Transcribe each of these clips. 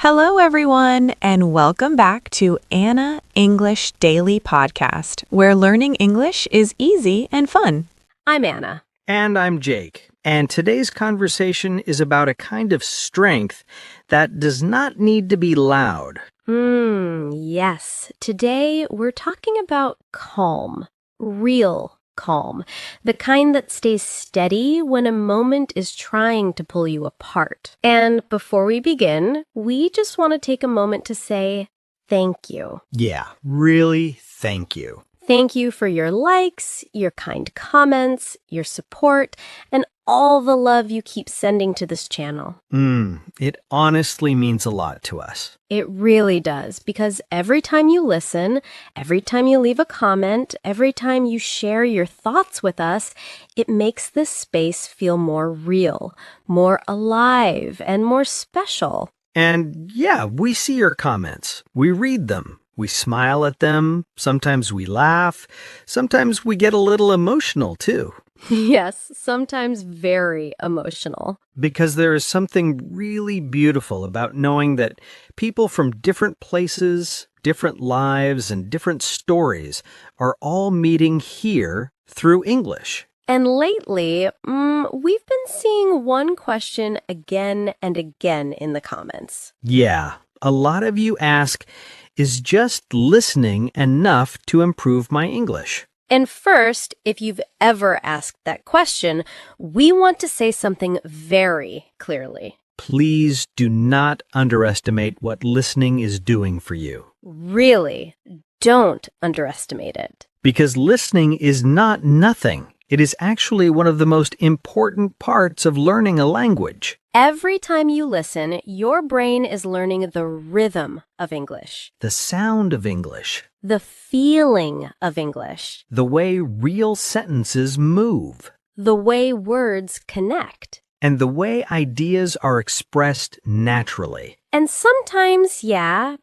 Hello, everyone, and welcome back to Anna English Daily Podcast, where learning English is easy and fun. I'm Anna. And I'm Jake. And today's conversation is about a kind of strength that does not need to be loud. Yes. Today we're talking about calm, real calm, the kind that stays steady when a moment is trying to pull you apart. And before we begin, we just want to take a moment to say thank you. Yeah, really, thank you. Thank you for your likes, your kind comments, your support, and all the love you keep sending to this channel. It honestly means a lot to us. It really does, because every time you listen, every time you leave a comment, every time you share your thoughts with us, it makes this space feel more real, more alive, and more special. And yeah, we see your comments. We read them. We smile at them. Sometimes we laugh. Sometimes we get a little emotional too. Yes, sometimes very emotional. Because there is something really beautiful about knowing that people from different places, different lives, and different stories are all meeting here through English. And lately, we've been seeing one question again and again in the comments. Yeah, a lot of you ask, is just listening enough to improve my English? And first, if you've ever asked that question, we want to say something very clearly. Please do not underestimate what listening is doing for you. Really, don't underestimate it. Because listening is not nothing. It is actually one of the most important parts of learning a language. Every time you listen, your brain is learning the rhythm of English, The sound of English. the feeling of English, The way real sentences move. the way words connect. And the way ideas are expressed naturally. And sometimes,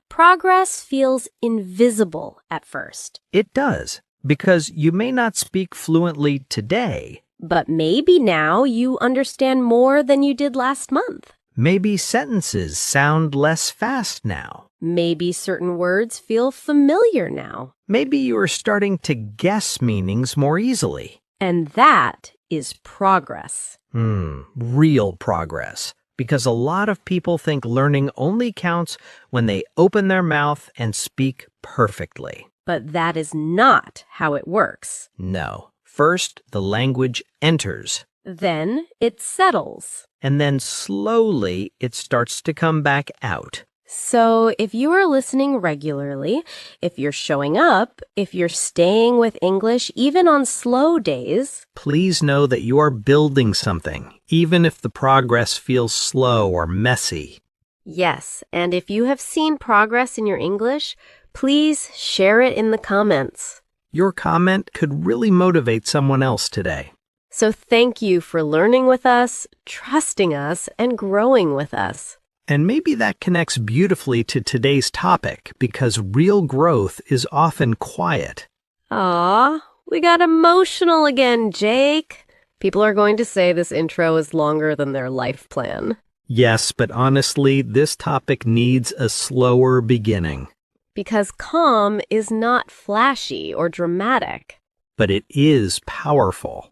progress feels invisible at first. It does, because you may not speak fluently today. But maybe now you understand more than you did last month. Maybe sentences sound less fast now. Maybe certain words feel familiar now. Maybe you are starting to guess meanings more easily. And that is progress. Real progress. Because a lot of people think learning only counts when they open their mouth and speak perfectly. But that is not how it works. No. First, the language enters. Then it settles. And then slowly it starts to come back out. So if you are listening regularly, if you're showing up, if you're staying with English even on slow days, Please know that you are building something, even if the progress feels slow or messy. yes, and if you have seen progress in your English, please share it in the comments. Your comment could really motivate someone else today. So thank you for learning with us, trusting us, and growing with us. And maybe that connects beautifully to today's topic, because real growth is often quiet. Aw, we got emotional again, Jake. People are going to say this intro is longer than their life plan. Yes, but honestly, this topic needs a slower beginning. Because calm is not flashy or dramatic. But it is powerful.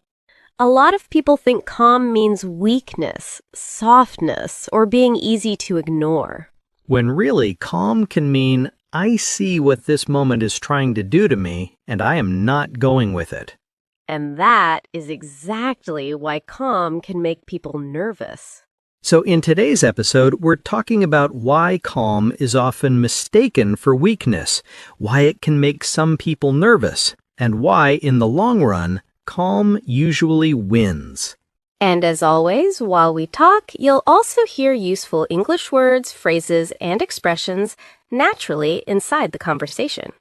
A lot of people think calm means weakness, softness, or being easy to ignore. When really, calm can mean, I see what this moment is trying to do to me, and I am not going with it. And that is exactly why calm can make people nervous. So in today's episode, we're talking about why calm is often mistaken for weakness, why it can make some people nervous, and why, in the long run, calm usually wins. And as always, while we talk, you'll also hear useful English words, phrases, and expressions naturally inside the conversation.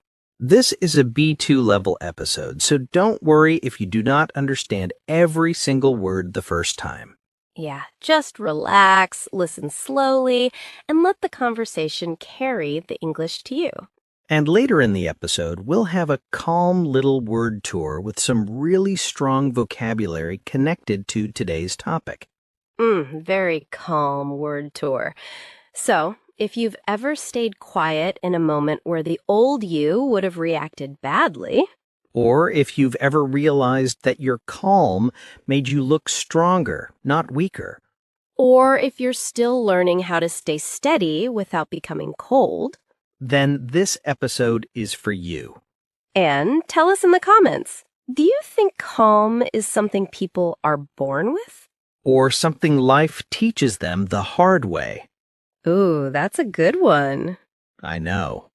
This is a B2 level episode, so don't worry if you do not understand every single word the first time. Yeah, just relax, listen slowly, and let the conversation carry the English to you. And later in the episode, we'll have a calm little word tour with some really strong vocabulary connected to today's topic. Very calm word tour. So, if you've ever stayed quiet in a moment where the old you would have reacted badly. Or if you've ever realized that your calm made you look stronger, not weaker. Or if you're still learning how to stay steady without becoming cold. Then this episode is for you. And tell us in the comments, do you think calm is something people are born with? Or something life teaches them the hard way. Ooh, that's a good one. I know.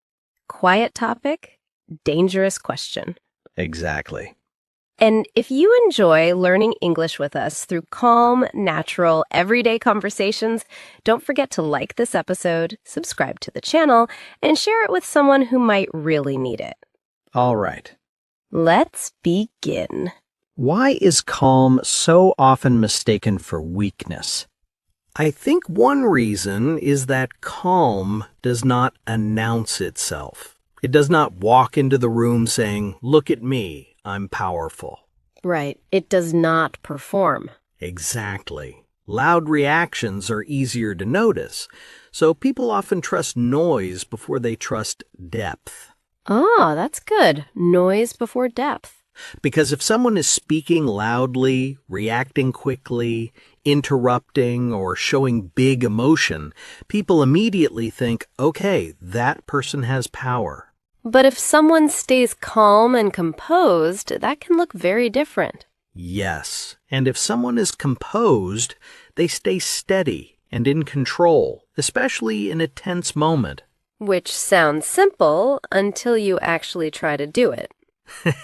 Quiet topic, dangerous question. Exactly. And if you enjoy learning English with us through calm, natural, everyday conversations, don't forget to like this episode, subscribe to the channel, and share it with someone who might really need it. All right. Let's begin. Why is calm so often mistaken for weakness? I think one reason is that calm does not announce itself. It does not walk into the room saying, "Look at me, I'm powerful." Right. It does not perform. Exactly. Loud reactions are easier to notice, so people often trust noise before they trust depth. Ah, that's good. Noise before depth. Because if someone is speaking loudly, reacting quickly, interrupting, or showing big emotion, people immediately think, okay, that person has power. But if someone stays calm and composed, that can look very different. Yes, and if someone is composed, they stay steady and in control, especially in a tense moment. Which sounds simple until you actually try to do it.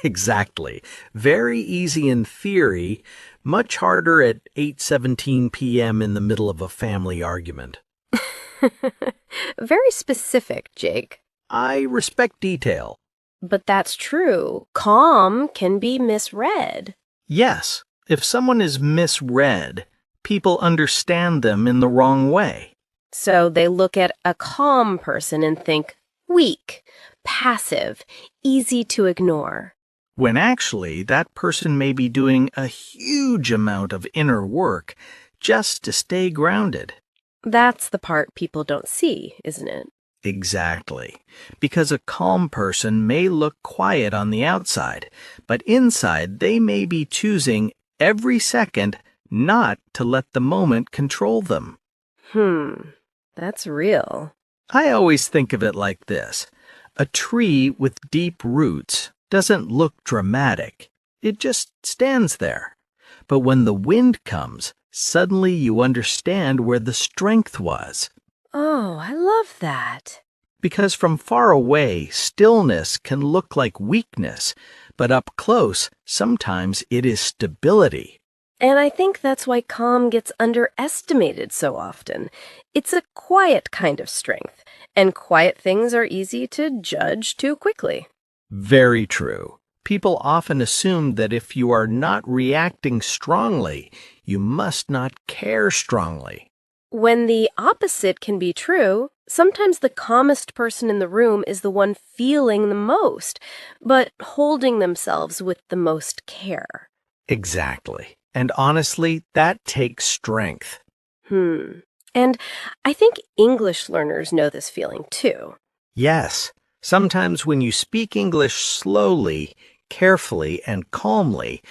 Exactly. Very easy in theory, much harder at 8:17 p.m. in the middle of a family argument. Very specific, Jake. I respect detail. But that's true. Calm can be misread. Yes, if someone is misread, people understand them in the wrong way. So they look at a calm person and think weak, passive, easy to ignore. When actually that person may be doing a huge amount of inner work just to stay grounded. That's the part people don't see, isn't it? Exactly. Because a calm person may look quiet on the outside, but inside they may be choosing every second not to let the moment control them. That's real. I always think of it like this. A tree with deep roots doesn't look dramatic. It just stands there. But when the wind comes, suddenly you understand where the strength was. Oh, I love that. Because from far away, stillness can look like weakness, but up close, sometimes it is stability. And I think that's why calm gets underestimated so often. It's a quiet kind of strength, and quiet things are easy to judge too quickly. Very true. People often assume that if you are not reacting strongly, you must not care strongly. When the opposite can be true, sometimes the calmest person in the room is the one feeling the most, but holding themselves with the most care. Exactly. And honestly, that takes strength. And I think English learners know this feeling too. Yes. Sometimes when you speak English slowly, carefully, and calmly,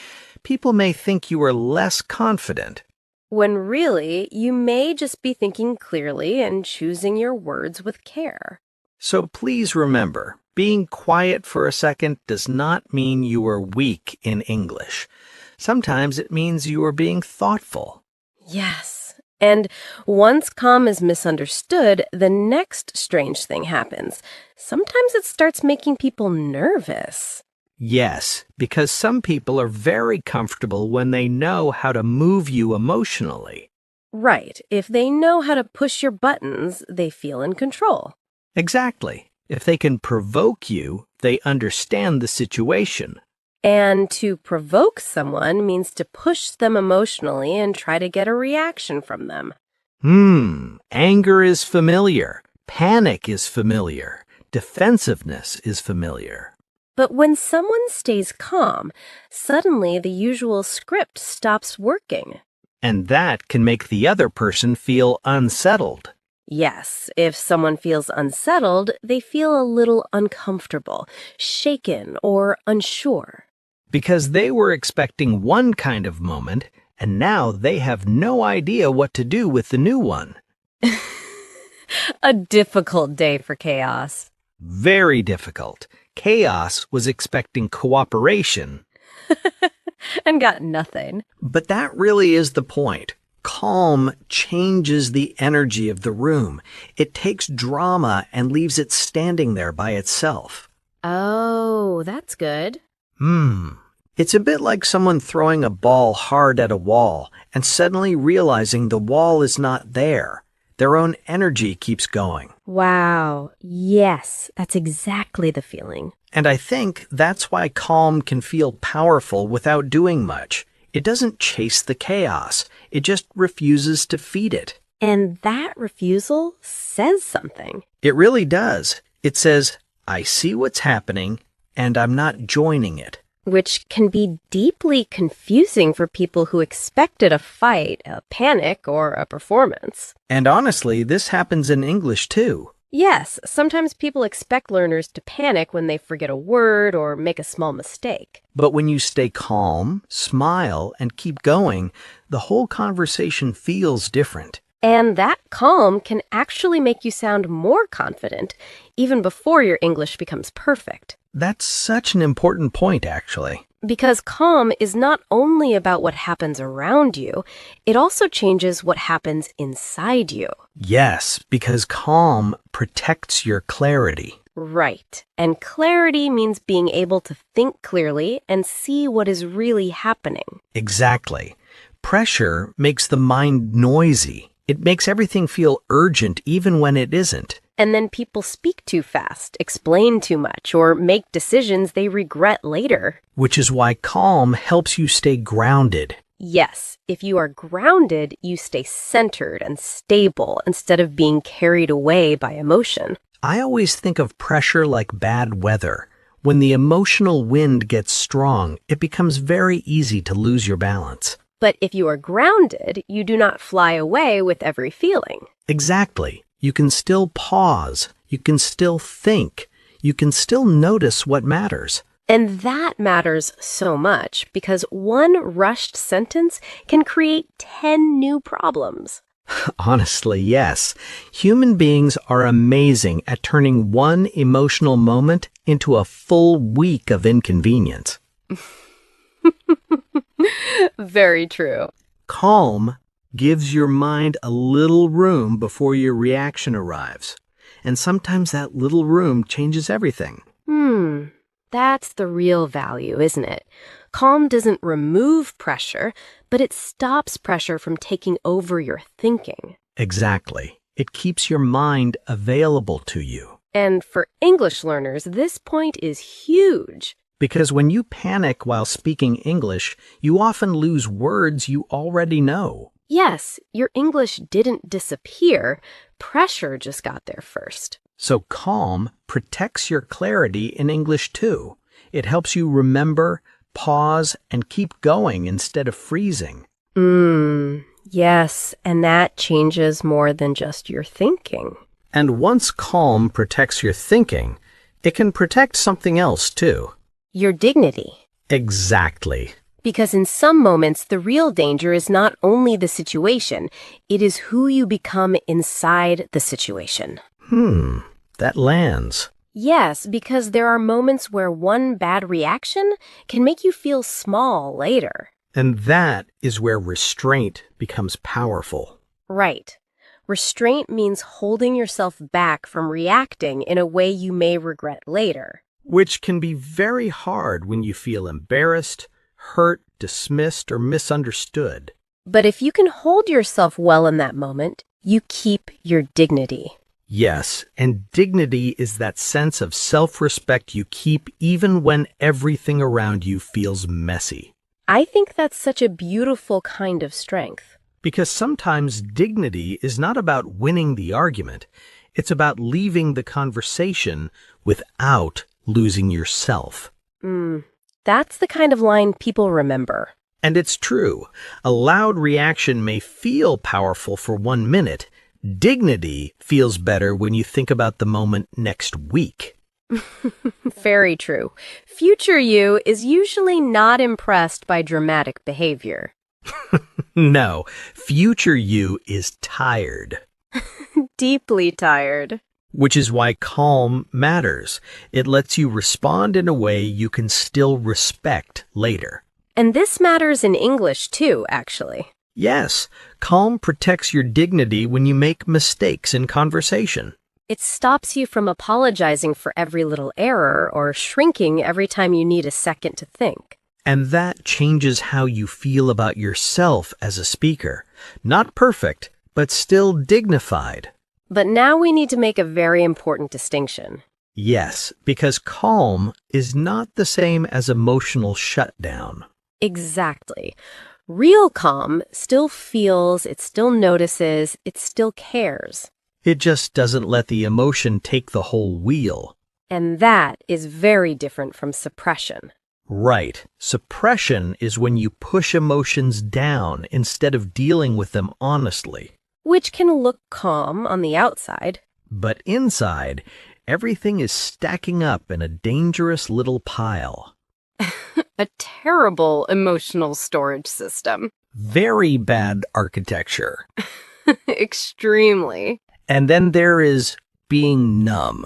people may think you are less confident. When really, you may just be thinking clearly and choosing your words with care. So please remember, being quiet for a second does not mean you are weak in English. Sometimes it means you are being thoughtful. Yes. And once calm is misunderstood, the next strange thing happens. Sometimes it starts making people nervous. Yes, because some people are very comfortable when they know how to move you emotionally. Right. If they know how to push your buttons, they feel in control. Exactly. If they can provoke you, they understand the situation. And to provoke someone means to push them emotionally and try to get a reaction from them. Anger is familiar. Panic is familiar. Defensiveness is familiar. But when someone stays calm, suddenly the usual script stops working. And that can make the other person feel unsettled. Yes, if someone feels unsettled, they feel a little uncomfortable, shaken, or unsure. Because they were expecting one kind of moment, and now they have no idea what to do with the new one. A difficult day for chaos. Very difficult. Chaos was expecting cooperation. And got nothing. But that really is the point. Calm changes the energy of the room. It takes drama and leaves it standing there by itself. Oh, that's good. It's a bit like someone throwing a ball hard at a wall and suddenly realizing the wall is not there. Their own energy keeps going. Wow. Yes, that's exactly the feeling. And I think that's why calm can feel powerful without doing much. It doesn't chase the chaos. It just refuses to feed it. And that refusal says something. It really does. It says, I see what's happening, and I'm not joining it. Which can be deeply confusing for people who expected a fight, a panic, or a performance. And honestly, this happens in English too. Yes, sometimes people expect learners to panic when they forget a word or make a small mistake. But when you stay calm, smile, and keep going, the whole conversation feels different. And that calm can actually make you sound more confident, even before your English becomes perfect. That's such an important point, actually. Because calm is not only about what happens around you, it also changes what happens inside you. Yes, because calm protects your clarity. Right. And clarity means being able to think clearly and see what is really happening. Exactly. Pressure makes the mind noisy. It makes everything feel urgent even when it isn't. And then people speak too fast, explain too much, or make decisions they regret later. Which is why calm helps you stay grounded. Yes, if you are grounded, you stay centered and stable instead of being carried away by emotion. I always think of pressure like bad weather. When the emotional wind gets strong, it becomes very easy to lose your balance. But if you are grounded, you do not fly away with every feeling. Exactly. You can still pause. You can still think. You can still notice what matters. And that matters so much because one rushed sentence can create 10 new problems. Honestly, yes. Human beings are amazing at turning one emotional moment into a full week of inconvenience. Very true. Calm gives your mind a little room before your reaction arrives. And sometimes that little room changes everything. That's the real value, isn't it? Calm doesn't remove pressure, but it stops pressure from taking over your thinking. Exactly. It keeps your mind available to you. And for English learners, this point is huge. Because when you panic while speaking English, you often lose words you already know. Yes, your English didn't disappear. Pressure just got there first. So calm protects your clarity in English too. It helps you remember, pause, and keep going instead of freezing. Yes, and that changes more than just your thinking. And once calm protects your thinking, it can protect something else too. Your dignity. Exactly. Because in some moments, the real danger is not only the situation, it is who you become inside the situation. That lands. Yes, because there are moments where one bad reaction can make you feel small later. And that is where restraint becomes powerful. Right. Restraint means holding yourself back from reacting in a way you may regret later. Which can be very hard when you feel embarrassed, hurt, dismissed, or misunderstood. But if you can hold yourself well in that moment, you keep your dignity. Yes, and dignity is that sense of self-respect you keep even when everything around you feels messy. I think that's such a beautiful kind of strength. Because sometimes dignity is not about winning the argument. It's about leaving the conversation without losing yourself. That's the kind of line people remember. And it's true. A loud reaction may feel powerful for 1 minute, Dignity feels better when you think about the moment next week. Very true. Future you is usually not impressed by dramatic behavior. No, future you is tired, Deeply tired. which is why calm matters. It lets you respond in a way you can still respect later. And this matters in English too, actually. Yes, calm protects your dignity when you make mistakes in conversation. It stops you from apologizing for every little error or shrinking every time you need a second to think. And that changes how you feel about yourself as a speaker. Not perfect, but still dignified. But now we need to make a very important distinction. Yes, because calm is not the same as emotional shutdown. Exactly. Real calm still feels, it still notices, it still cares. It just doesn't let the emotion take the whole wheel. And that is very different from suppression. Right. Suppression is when you push emotions down instead of dealing with them honestly. Which can look calm on the outside. But inside, everything is stacking up in a dangerous little pile. A terrible emotional storage system. Very bad architecture. Extremely. And then there is being numb.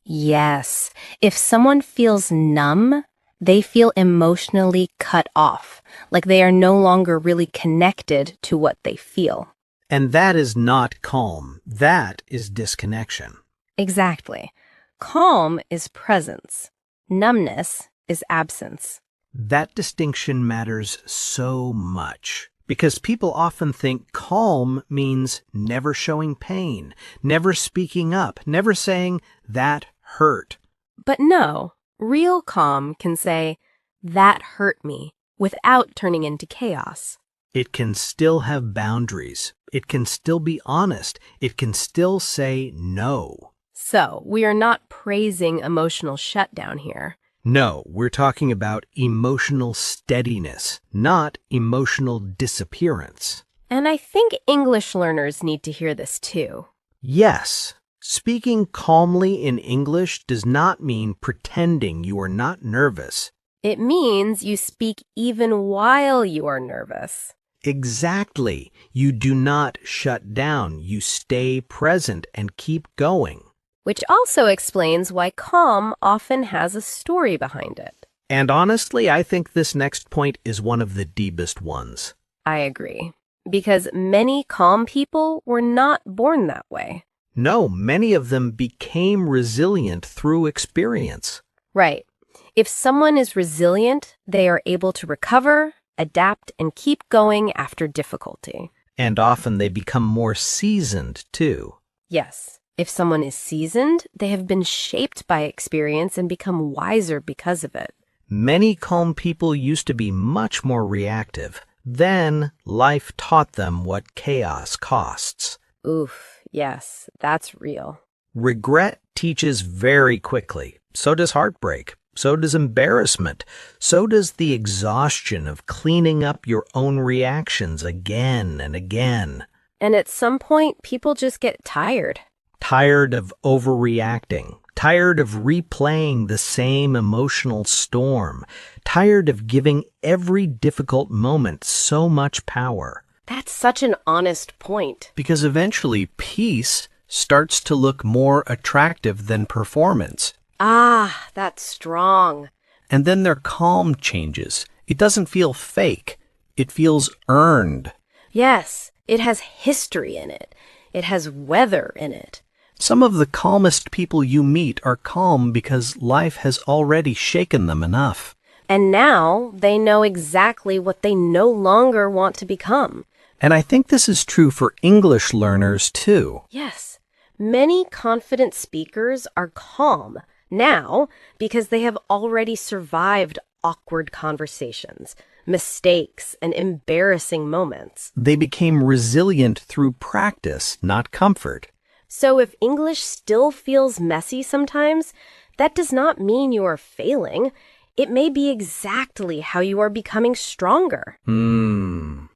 Yes. If someone feels numb, they feel emotionally cut off, like they are no longer really connected to what they feel. And that is not calm. That is disconnection. Exactly. Calm is presence. Numbness is absence. That distinction matters so much because people often think calm means never showing pain, never speaking up, never saying, "That hurt." But no, real calm can say, "That hurt me," without turning into chaos. It can still have boundaries. It can still be honest. It can still say no. So, we are not praising emotional shutdown here. No, we're talking about emotional steadiness, not emotional disappearance. And I think English learners need to hear this too. Yes, speaking calmly in English does not mean pretending you are not nervous. It means you speak even while you are nervous. Exactly. You do not shut down. You stay present and keep going. Which also explains why calm often has a story behind it. And honestly, I think this next point is one of the deepest ones. I agree. Because many calm people were not born that way. No, many of them became resilient through experience. Right. If someone is resilient, they are able to recover, adapt, and keep going after difficulty. And often they become more seasoned, too. Yes. If someone is seasoned, they have been shaped by experience and become wiser because of it. Many calm people used to be much more reactive. Then life taught them what chaos costs. Oof, yes, that's real. Regret teaches very quickly. So does heartbreak. So does embarrassment. So does the exhaustion of cleaning up your own reactions again and again. And at some point, people just get tired. Tired of overreacting, tired of replaying the same emotional storm, tired of giving every difficult moment so much power. That's such an honest point. Because eventually peace starts to look more attractive than performance. Ah, that's strong. And then their calm changes. It doesn't feel fake. It feels earned. Yes, it has history in it. It has weather in it. Some of the calmest people you meet are calm because life has already shaken them enough. And now they know exactly what they no longer want to become. And I think this is true for English learners too. Yes, many confident speakers are calm now because they have already survived awkward conversations, mistakes, and embarrassing moments. They became resilient through practice, not comfort. So if English still feels messy sometimes, that does not mean you are failing. It may be exactly how you are becoming stronger.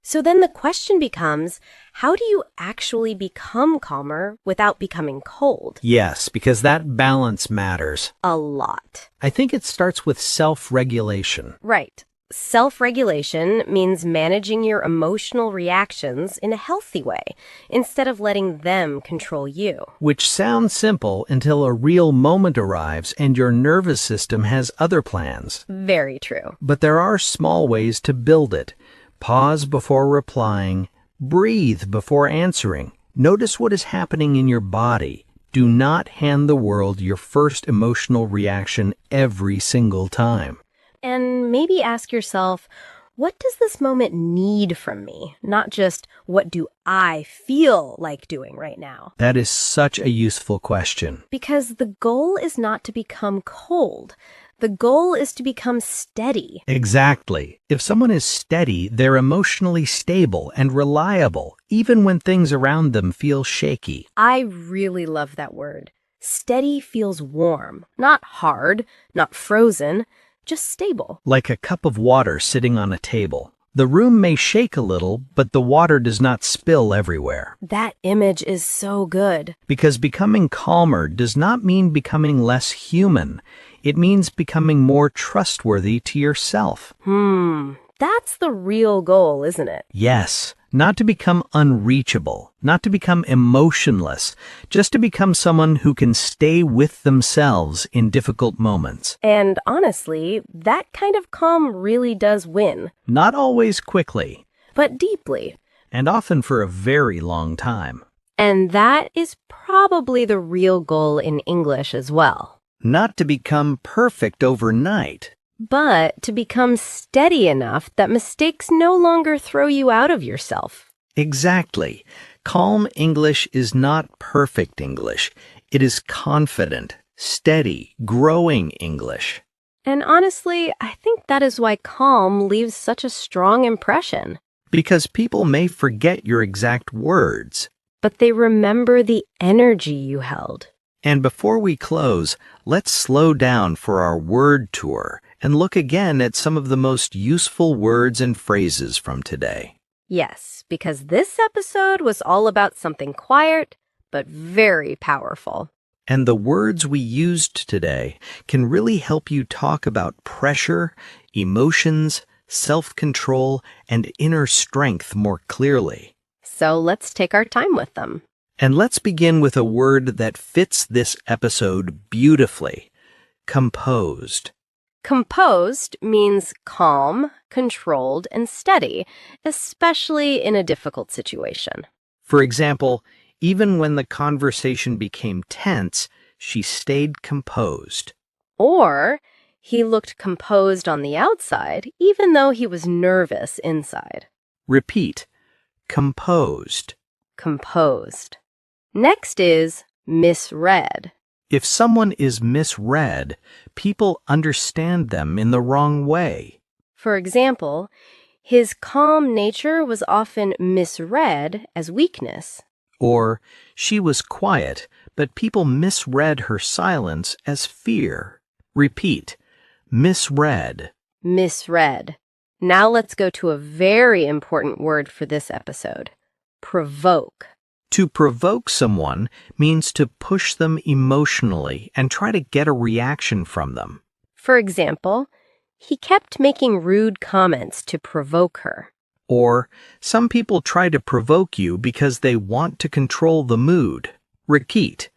So then the question becomes, how do you actually become calmer without becoming cold? Yes, because that balance matters. A lot. I think it starts with self-regulation. Right. Self-regulation means managing your emotional reactions in a healthy way instead of letting them control you. Which sounds simple until a real moment arrives and your nervous system has other plans. Very true. But there are small ways to build it. Pause before replying. Breathe before answering. Notice what is happening in your body. Do not hand the world your first emotional reaction every single time. And maybe ask yourself, what does this moment need from me? Not just, what do I feel like doing right now? That is such a useful question. Because the goal is not to become cold. The goal is to become steady. Exactly. If someone is steady, they're emotionally stable and reliable, even when things around them feel shaky. I really love that word. Steady feels warm, not hard, not frozen, just stable. Like a cup of water sitting on a table. The room may shake a little, but the water does not spill everywhere. That image is so good. Because becoming calmer does not mean becoming less human. It means becoming more trustworthy to yourself. That's the real goal, isn't it? Yes, not to become unreachable, not to become emotionless, just to become someone who can stay with themselves in difficult moments. And honestly, that kind of calm really does win. Not always quickly, But deeply. and often for a very long time. And that is probably the real goal in English as well. Not to become perfect overnight. But to become steady enough that mistakes no longer throw you out of yourself. Exactly. Calm English is not perfect English. It is confident, steady, growing English. And honestly, I think that is why calm leaves such a strong impression. Because people may forget your exact words. But they remember the energy you held. And before we close, let's slow down for our word tour and look again at some of the most useful words and phrases from today. Yes, because this episode was all about something quiet, but very powerful. And the words we used today can really help you talk about pressure, emotions, self-control, and inner strength more clearly. So let's take our time with them. And let's begin with a word that fits this episode beautifully. Composed. Composed means calm, controlled, and steady, especially in a difficult situation. For example, even when the conversation became tense, she stayed composed. Or he looked composed on the outside, even though he was nervous inside. Repeat. Composed. Composed. Next is misread. If someone is misread, people understand them in the wrong way. For example, his calm nature was often misread as weakness. Or, she was quiet, but people misread her silence as fear. Repeat. Misread. Misread. Now let's go to a very important word for this episode. Provoke. To provoke someone means to push them emotionally and try to get a reaction from them. For example, he kept making rude comments to provoke her. Or, some people try to provoke you because they want to control the mood. Repeat.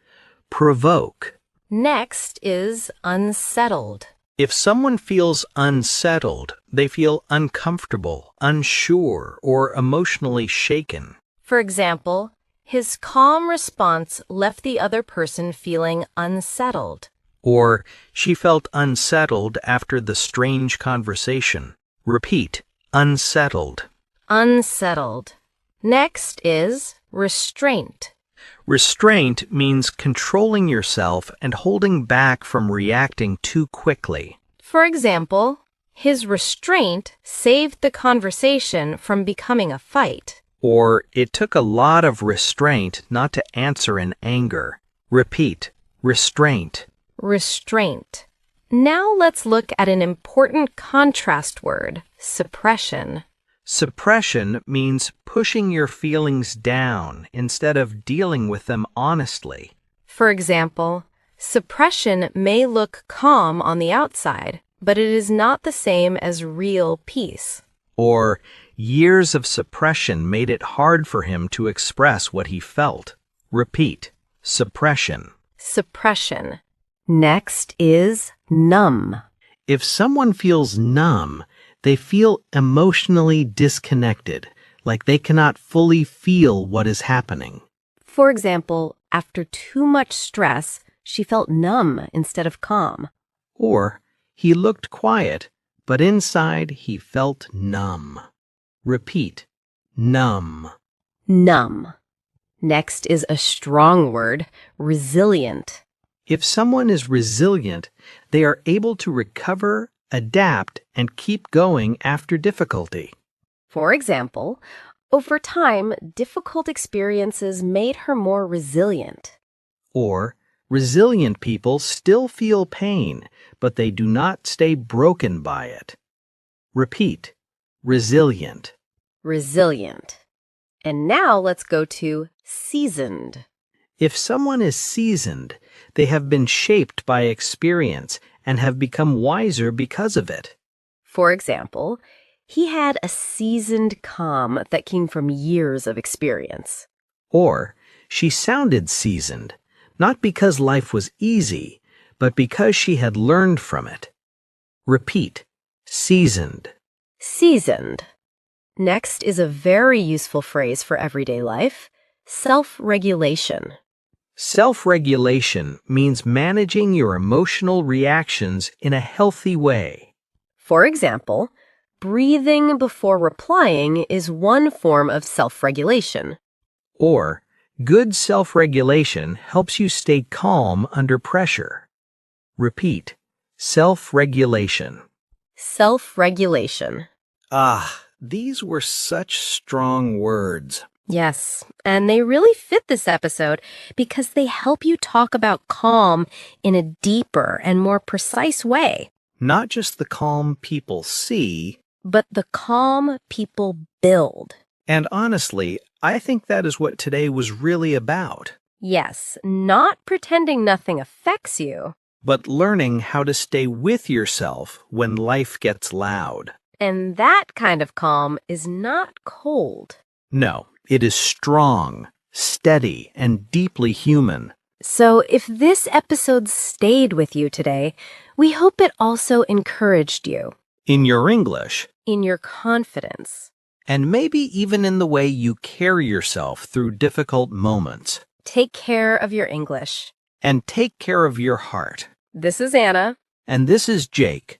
Provoke. Next is unsettled. If someone feels unsettled, they feel uncomfortable, unsure, or emotionally shaken. For example, his calm response left the other person feeling unsettled. Or, she felt unsettled after the strange conversation. Repeat. Unsettled. Unsettled. Next is restraint. Restraint means controlling yourself and holding back from reacting too quickly. For example, his restraint saved the conversation from becoming a fight. Or, it took a lot of restraint not to answer in anger. Repeat. Restraint. Restraint. Now let's look at an important contrast word, suppression. Suppression means pushing your feelings down instead of dealing with them honestly. For example, suppression may look calm on the outside, but it is not the same as real peace. Or years of suppression made it hard for him to express what he felt. Repeat. Suppression. Suppression. Next is numb. If someone feels numb, they feel emotionally disconnected, like they cannot fully feel what is happening. For example, after too much stress, she felt numb instead of calm. Or he looked quiet, but inside he felt numb. Repeat. Numb. Numb. Next is a strong word, resilient. If someone is resilient, they are able to recover, adapt, and keep going after difficulty. For example, over time, difficult experiences made her more resilient. Or, resilient people still feel pain, but they do not stay broken by it. Repeat. Resilient. Resilient. And now let's go to seasoned. If someone is seasoned, they have been shaped by experience and have become wiser because of it. For example, he had a seasoned calm that came from years of experience. Or, she sounded seasoned, not because life was easy, but because she had learned from it. Repeat. Seasoned. Seasoned. Next is a very useful phrase for everyday life, self-regulation. Self-regulation means managing your emotional reactions in a healthy way. For example, breathing before replying is one form of self-regulation. Or, good self-regulation helps you stay calm under pressure. Repeat. Self-regulation. Self-regulation. Ah, these were such strong words. Yes, and they really fit this episode because they help you talk about calm in a deeper and more precise way. Not just the calm people see. But the calm people build. And honestly, I think that is what today was really about. Yes, not pretending nothing affects you. But learning how to stay with yourself when life gets loud. And that kind of calm is not cold. No, it is strong, steady, and deeply human. So if this episode stayed with you today, we hope it also encouraged you. In your English. In your confidence. And maybe even in the way you carry yourself through difficult moments. Take care of your English. And take care of your heart. This is Anna. And this is Jake.